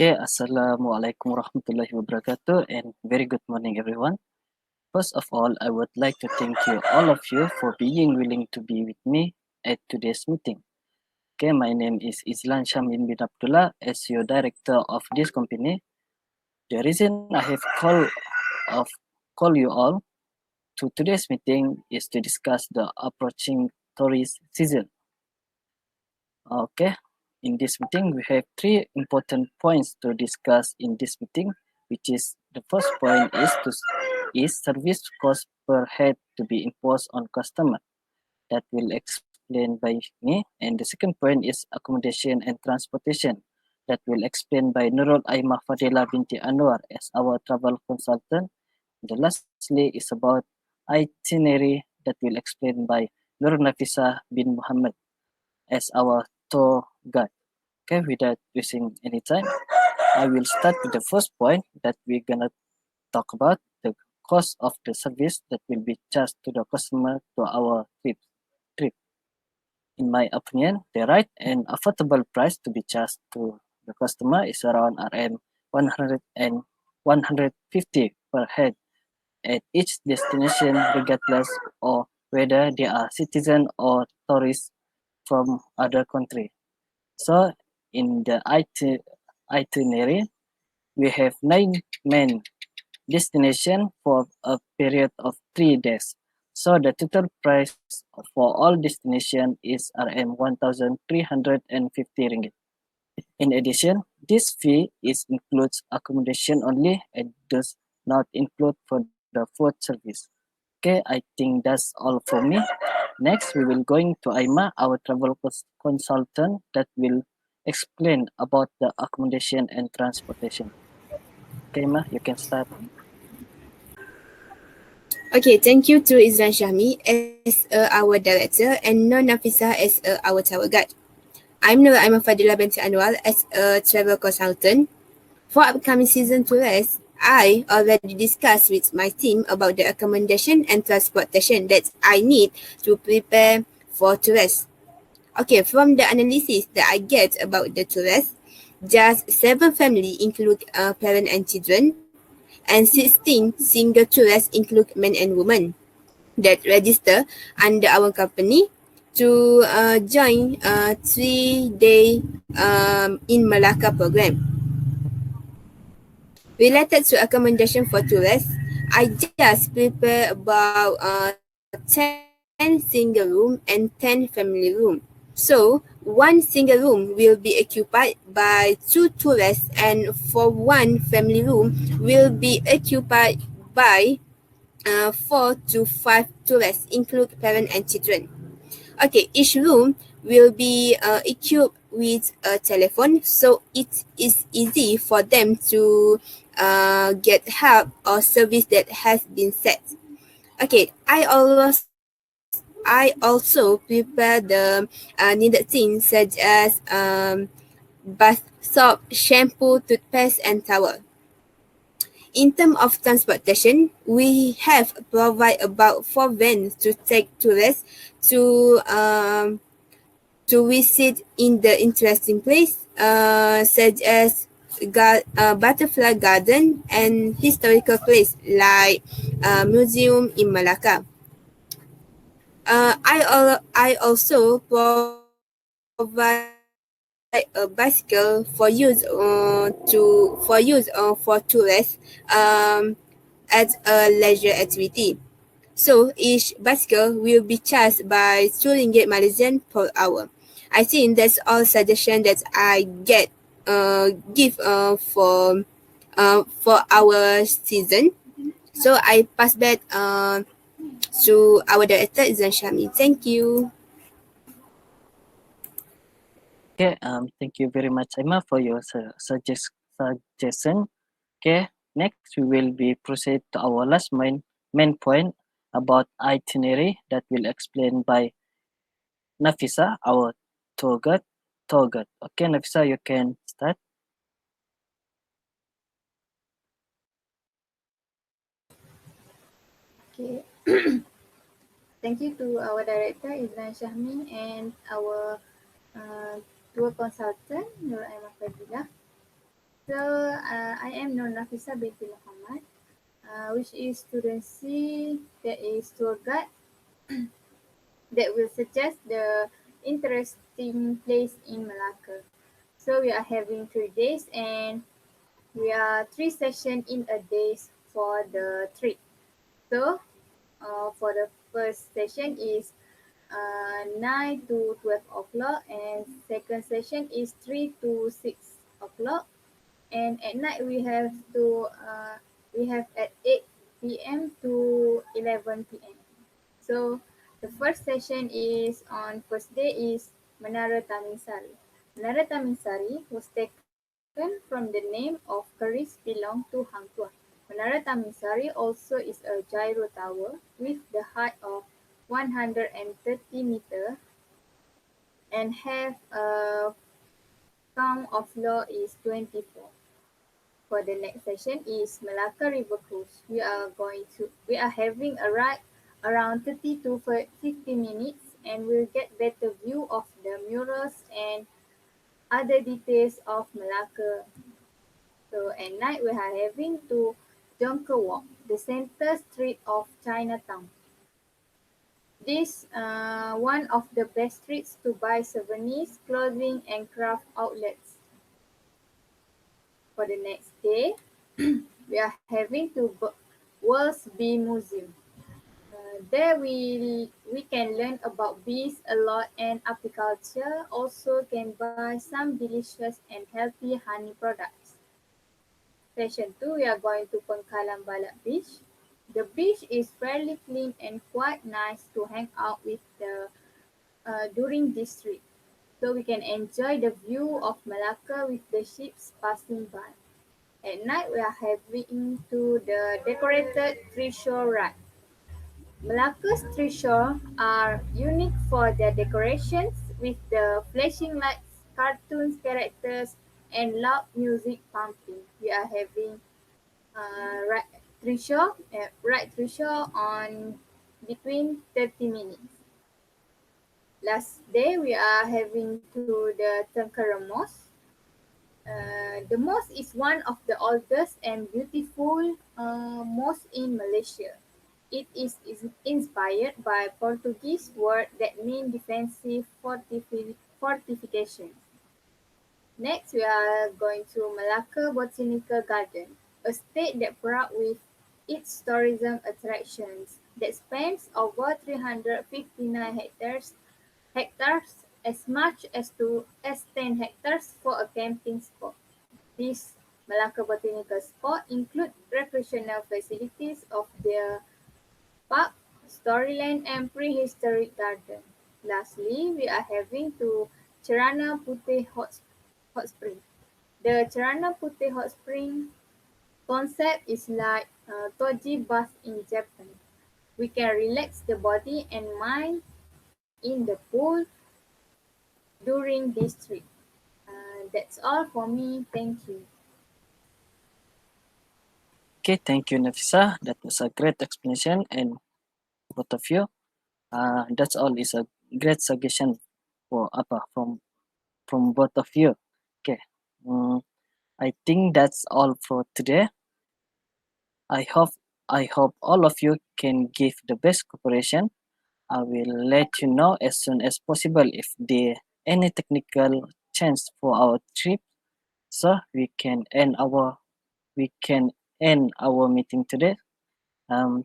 Okay, Assalamualaikum warahmatullahi wabarakatuh, and very good morning, everyone. First of all, I would like to thank you, all of you, for being willing to be with me at today's meeting. Okay, my name is Islan Shamin bin Abdullah, as your director of this company. The reason I have called you all to today's meeting is to discuss the approaching tourist season. Okay, in this meeting, we have three important points to discuss in this meeting, which is the first point is service cost per head to be imposed on customer. That will explain by me. And the second point is accommodation and transportation. That will explain by Nurul Aimah Fadila binti Anwar as our travel consultant. The lastly is about itinerary that will explain by Nur Nafisa bin Muhammad as our tour guide. Okay, without wasting any time, I will start with the first point that we're gonna talk about the cost of the service that will be charged to the customer to our trip. In my opinion, the right and affordable price to be charged to the customer is around RM 100 and 150 per head at each destination, regardless of whether they are citizen or tourists from other country. So in the itinerary, we have 9 main destination for a period of 3 days. So the total price for all destination is RM 1,350 ringgit. In addition, this fee includes accommodation only and does not include for the food service. Okay, I think that's all for me. Next, we will going to Aima, our travel consultant, that will explain about the accommodation and transportation. Okay, Aima, you can start. Okay, thank you to Izran Shami as our director and Non Nafisa as our travel guide. I'm Fadila binti Anwar as a travel consultant. For upcoming season tours, I already discussed with my team about the accommodation and transportation that I need to prepare for tourists. Okay, from the analysis that I get about the tourists, just 7 families include parent and children, and 16 single tourists include men and women that register under our company to join a 3-day in Malacca program. Related to accommodation for tourists, I just prepare about 10 single room and 10 family room. So, one single room will be occupied by 2 tourists, and for one family room will be occupied by 4 to 5 tourists, include parents and children. Okay, each room will be equipped with a telephone, so it is easy for them to get help or service that has been set. Okay, I also prepare the needed things such as bath soap, shampoo, toothpaste, and towel. In terms of transportation, we have provide about 4 vans to take tourists to visit in the interesting place, such as Butterfly Garden and historical place like museum in Malacca. I also provide a bicycle for use for tourists as a leisure activity. So each bicycle will be charged by 2 ringgit Malaysian per hour. I think that's all suggestion that I give for our season. So I pass back to our director Izan Shami. Thank you. Okay, thank you very much, Aima, for your suggestion. Okay, next we will be proceed to our last main point about itinerary that will explain by Nafisa, our tour guide. Okay, Nafisa, you can start. Okay. Thank you to our director Izlan Shahmi and our tour consultant Nur Aiman Fadila. So I am Nur Nafisa binti Muhammad, which is student C, that is tour guide, that will suggest the interesting place in Malacca. So we are having 3 days and we are 3 sessions in a day for the trip. So for the first session is 9 to 12 o'clock and second session is 3 to 6 o'clock, and at night we have at 8 p.m. to 11 p.m. So the first session is on first day is Menara Tamingsari. Menara Tamingsari was taken from the name of keris belong to Hang Tuah. Menara Tamingsari also is a gyro tower with the height of 130 meter and have a count of floor is 24. For the next session is Malacca River Cruise. We are having a ride around 30 to 50 minutes and we'll get better view of the murals and other details of Malacca. So at night we are having to Jonker Walk, the center street of Chinatown. This one of the best streets to buy souvenirs, clothing and craft outlets. For the next day, we are having to World's Bee Museum. We can learn about bees a lot and apiculture. Also can buy some delicious and healthy honey products. Session 2, we are going to Pengkalan Balak Beach. The beach is fairly clean and quite nice to hang out with during this trip. So we can enjoy the view of Malacca with the ships passing by. At night, we are having to the decorated treasure ride. Malacca's treasure are unique for their decorations with the flashing lights, cartoons characters, and loud music pumping. We are having ride treasure on between 30 minutes. Last day, we are having to the Tengkara Mosque. The mosque is one of the oldest and beautiful mosques in Malaysia. It is inspired by Portuguese word that mean defensive fortifications. Next, we are going to Malacca Botanical Garden, a state that proud with its tourism attractions that spans over 359 hectares as much as 10 hectares for a camping spot. This Malacca Botanical Spot include recreational facilities of their park, storyland and prehistoric garden. Lastly, we are having to Cerana Putih Hot Spring. The Cerana Putih Hot Spring concept is like Toji bath in Japan. We can relax the body and mind in the pool during this trip. That's all for me. Thank you. Okay, thank you, Nafisa. That was a great explanation, and both of you. That's all is a great suggestion for apa from both of you. Okay, mm, I think that's all for today. I hope I hope all of you can give the best cooperation. I will let you know as soon as possible if there any technical change for our trip, so we can end our meeting today.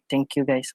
Thank you guys.